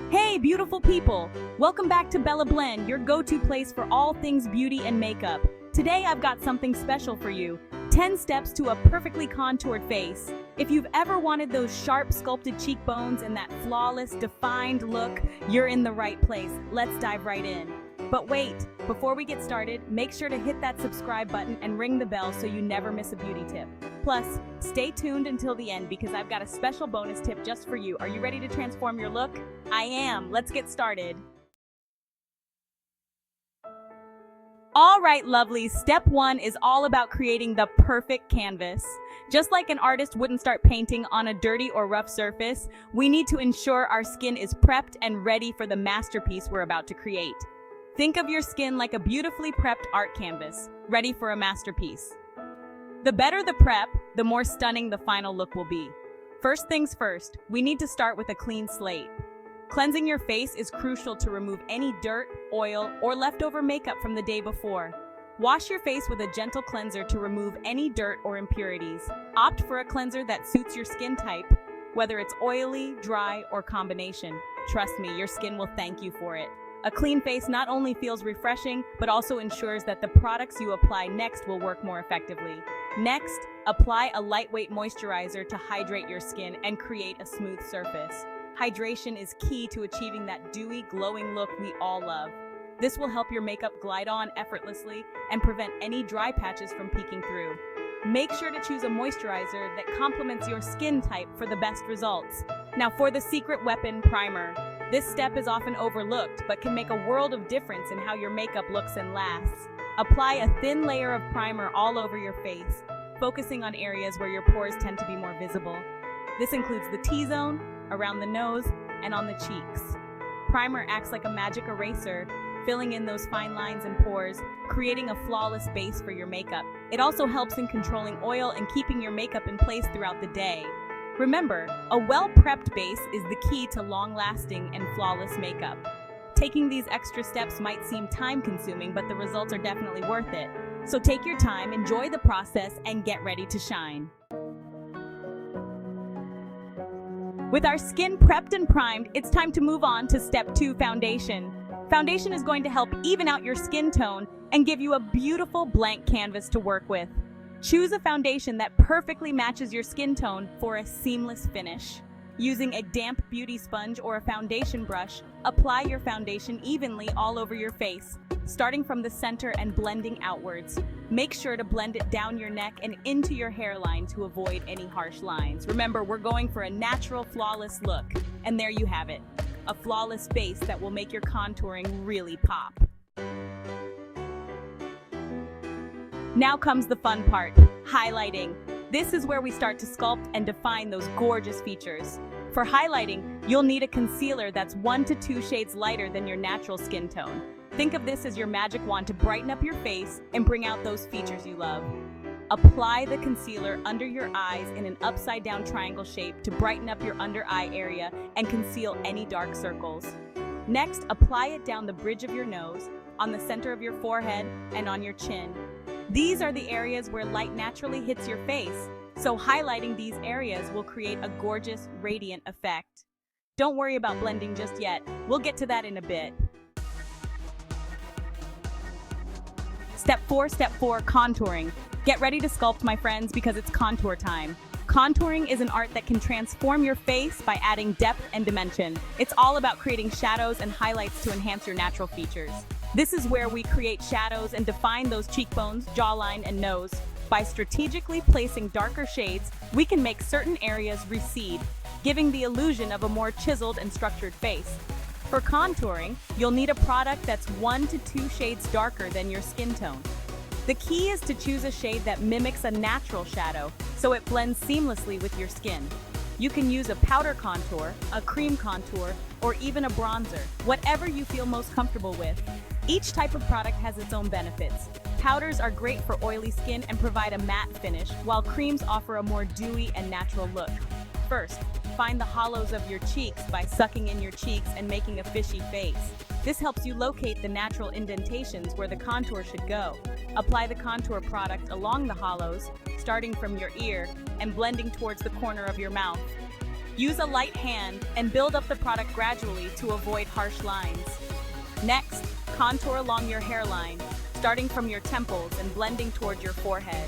Hey, beautiful people! Welcome back to Bella Blend, your go-to place for all things beauty and makeup. Today I've got something special for you. 10 steps to a perfectly contoured face. If you've ever wanted those sharp, sculpted cheekbones and that flawless, defined look, you're in the right place. Let's dive right in. But wait, before we get started, make sure to hit that subscribe button and ring the bell so you never miss a beauty tip. Plus, stay tuned until the end because I've got a special bonus tip just for you. Are you ready to transform your look? I am. Let's get started. All right, lovelies, step 1 is all about creating the perfect canvas. Just like an artist wouldn't start painting on a dirty or rough surface, we need to ensure our skin is prepped and ready for the masterpiece we're about to create. Think of your skin like a beautifully prepped art canvas, ready for a masterpiece. The better the prep, the more stunning the final look will be. First things first, we need to start with a clean slate. Cleansing your face is crucial to remove any dirt, oil, or leftover makeup from the day before. Wash your face with a gentle cleanser to remove any dirt or impurities. Opt for a cleanser that suits your skin type, whether it's oily, dry, or combination. Trust me, your skin will thank you for it. A clean face not only feels refreshing, but also ensures that the products you apply next will work more effectively. Next, apply a lightweight moisturizer to hydrate your skin and create a smooth surface. Hydration is key to achieving that dewy, glowing look we all love. This will help your makeup glide on effortlessly and prevent any dry patches from peeking through. Make sure to choose a moisturizer that complements your skin type for the best results. Now for the secret weapon, primer. This step is often overlooked, but can make a world of difference in how your makeup looks and lasts. Apply a thin layer of primer all over your face, focusing on areas where your pores tend to be more visible. This includes the T-zone, around the nose, and on the cheeks. Primer acts like a magic eraser, filling in those fine lines and pores, creating a flawless base for your makeup. It also helps in controlling oil and keeping your makeup in place throughout the day. Remember, a well-prepped base is the key to long-lasting and flawless makeup. Taking these extra steps might seem time-consuming, but the results are definitely worth it. So take your time, enjoy the process, and get ready to shine. With our skin prepped and primed, it's time to move on to step 2, foundation. Foundation is going to help even out your skin tone and give you a beautiful blank canvas to work with. Choose a foundation that perfectly matches your skin tone for a seamless finish. Using a damp beauty sponge or a foundation brush, apply your foundation evenly all over your face, starting from the center and blending outwards. Make sure to blend it down your neck and into your hairline to avoid any harsh lines. Remember, we're going for a natural, flawless look. And there you have it, a flawless base that will make your contouring really pop. Now comes the fun part, highlighting. This is where we start to sculpt and define those gorgeous features. For highlighting, you'll need a concealer that's 1 to 2 shades lighter than your natural skin tone. Think of this as your magic wand to brighten up your face and bring out those features you love. Apply the concealer under your eyes in an upside-down triangle shape to brighten up your under eye area and conceal any dark circles. Next, apply it down the bridge of your nose, on the center of your forehead, and on your chin. These are the areas where light naturally hits your face, so highlighting these areas will create a gorgeous, radiant effect. Don't worry about blending just yet. We'll get to that in a bit. Step 4, contouring. Get ready to sculpt, my friends, because it's contour time. Contouring is an art that can transform your face by adding depth and dimension. It's all about creating shadows and highlights to enhance your natural features. This is where we create shadows and define those cheekbones, jawline, and nose. By strategically placing darker shades, we can make certain areas recede, giving the illusion of a more chiseled and structured face. For contouring, you'll need a product that's 1 to 2 shades darker than your skin tone. The key is to choose a shade that mimics a natural shadow, so it blends seamlessly with your skin. You can use a powder contour, a cream contour, or even a bronzer, whatever you feel most comfortable with. Each type of product has its own benefits. Powders are great for oily skin and provide a matte finish, while creams offer a more dewy and natural look. First, find the hollows of your cheeks by sucking in your cheeks and making a fishy face. This helps you locate the natural indentations where the contour should go. Apply the contour product along the hollows, starting from your ear and blending towards the corner of your mouth. Use a light hand and build up the product gradually to avoid harsh lines. Next, contour along your hairline, starting from your temples and blending toward your forehead.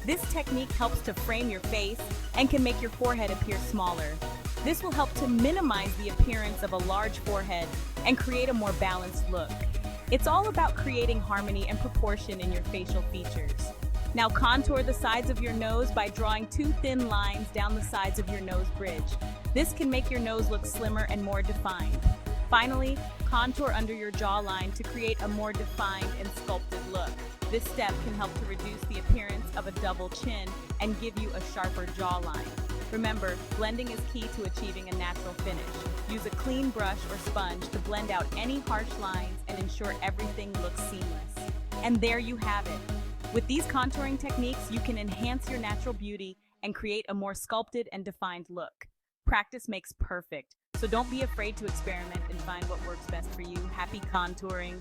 This technique helps to frame your face and can make your forehead appear smaller. This will help to minimize the appearance of a large forehead and create a more balanced look. It's all about creating harmony and proportion in your facial features. Now contour the sides of your nose by drawing two thin lines down the sides of your nose bridge. This can make your nose look slimmer and more defined. Finally, contour under your jawline to create a more defined and sculpted look. This step can help to reduce the appearance of a double chin and give you a sharper jawline. Remember, blending is key to achieving a natural finish. Use a clean brush or sponge to blend out any harsh lines and ensure everything looks seamless. And there you have it. With these contouring techniques, you can enhance your natural beauty and create a more sculpted and defined look. Practice makes perfect, so don't be afraid to experiment and find what works best for you. Happy contouring!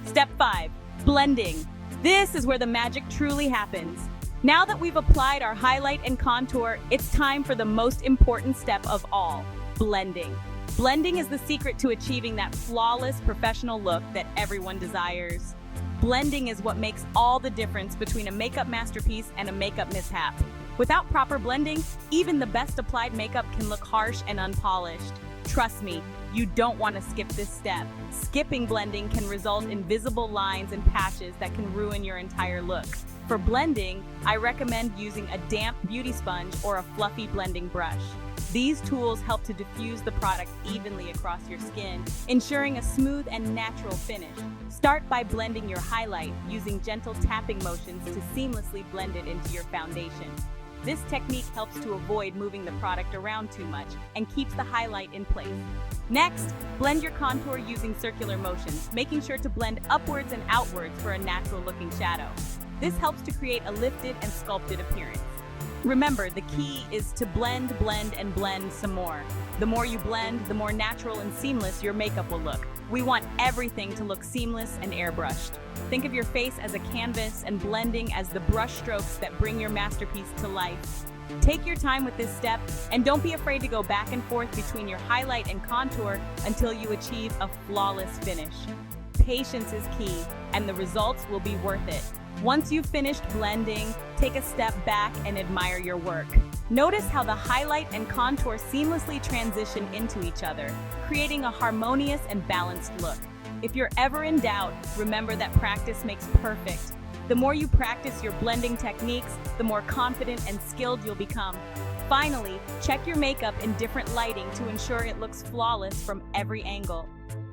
Step 5. Blending. This is where the magic truly happens. Now that we've applied our highlight and contour, it's time for the most important step of all, blending. Blending is the secret to achieving that flawless professional look that everyone desires. Blending is what makes all the difference between a makeup masterpiece and a makeup mishap. Without proper blending, even the best applied makeup can look harsh and unpolished. Trust me, you don't want to skip this step. Skipping blending can result in visible lines and patches that can ruin your entire look. For blending, I recommend using a damp beauty sponge or a fluffy blending brush. These tools help to diffuse the product evenly across your skin, ensuring a smooth and natural finish. Start by blending your highlight using gentle tapping motions to seamlessly blend it into your foundation. This technique helps to avoid moving the product around too much and keeps the highlight in place. Next, blend your contour using circular motions, making sure to blend upwards and outwards for a natural-looking shadow. This helps to create a lifted and sculpted appearance. Remember, the key is to blend, and blend some more. The more you blend, the more natural and seamless your makeup will look. We want everything to look seamless and airbrushed. Think of your face as a canvas and blending as the brush strokes that bring your masterpiece to life. Take your time with this step and don't be afraid to go back and forth between your highlight and contour until you achieve a flawless finish. Patience is key, and the results will be worth it. Once you've finished blending, take a step back and admire your work. Notice how the highlight and contour seamlessly transition into each other, creating a harmonious and balanced look. If you're ever in doubt, remember that practice makes perfect. The more you practice your blending techniques, the more confident and skilled you'll become. Finally, check your makeup in different lighting to ensure it looks flawless from every angle.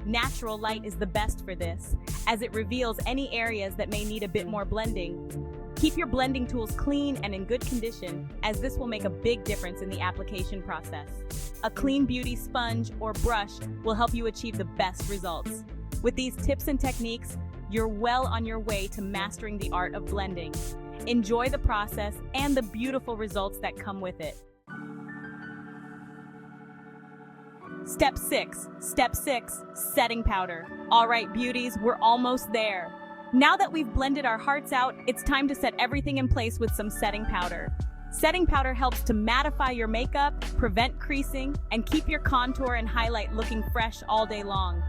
Natural light is the best for this, as it reveals any areas that may need a bit more blending. Keep your blending tools clean and in good condition, as this will make a big difference in the application process. A clean beauty sponge or brush will help you achieve the best results. With these tips and techniques, you're well on your way to mastering the art of blending. Enjoy the process and the beautiful results that come with it. Step 6, setting powder. All right, beauties, we're almost there. Now that we've blended our hearts out, it's time to set everything in place with some setting powder. Setting powder helps to mattify your makeup, prevent creasing, and keep your contour and highlight looking fresh all day long.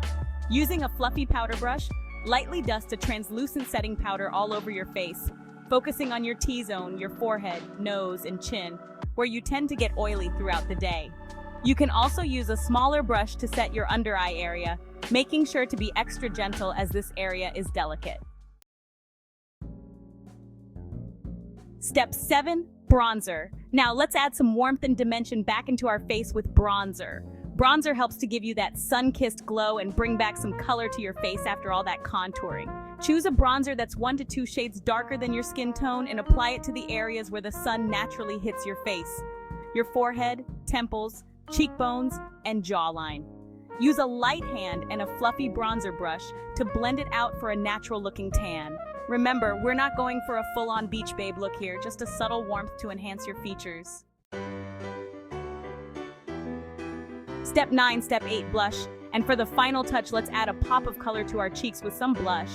Using a fluffy powder brush, lightly dust a translucent setting powder all over your face, focusing on your T-zone, your forehead, nose, and chin, where you tend to get oily throughout the day. You can also use a smaller brush to set your under eye area, making sure to be extra gentle as this area is delicate. Step 7, bronzer. Now let's add some warmth and dimension back into our face with bronzer. Bronzer helps to give you that sun-kissed glow and bring back some color to your face after all that contouring. Choose a bronzer that's 1 to 2 shades darker than your skin tone and apply it to the areas where the sun naturally hits your face. Your forehead, temples, cheekbones, and jawline. Use a light hand and a fluffy bronzer brush to blend it out for a natural-looking tan. Remember, we're not going for a full-on beach babe look here, just a subtle warmth to enhance your features. Step 9, Step 8, blush. And for the final touch, let's add a pop of color to our cheeks with some blush.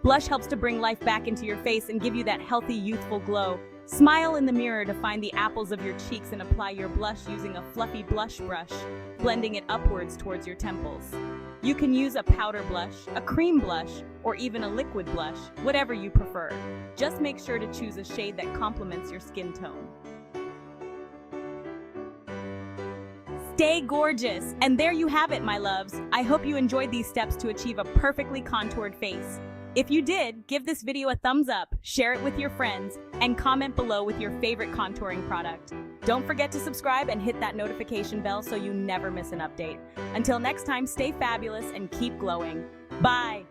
Blush helps to bring life back into your face and give you that healthy, youthful glow. Smile in the mirror to find the apples of your cheeks and apply your blush using a fluffy blush brush, blending it upwards towards your temples. You can use a powder blush, a cream blush, or even a liquid blush, whatever you prefer. Just make sure to choose a shade that complements your skin tone. Stay gorgeous! And there you have it, my loves. I hope you enjoyed these steps to achieve a perfectly contoured face. If you did, give this video a thumbs up, share it with your friends, and comment below with your favorite contouring product. Don't forget to subscribe and hit that notification bell so you never miss an update. Until next time, stay fabulous and keep glowing. Bye!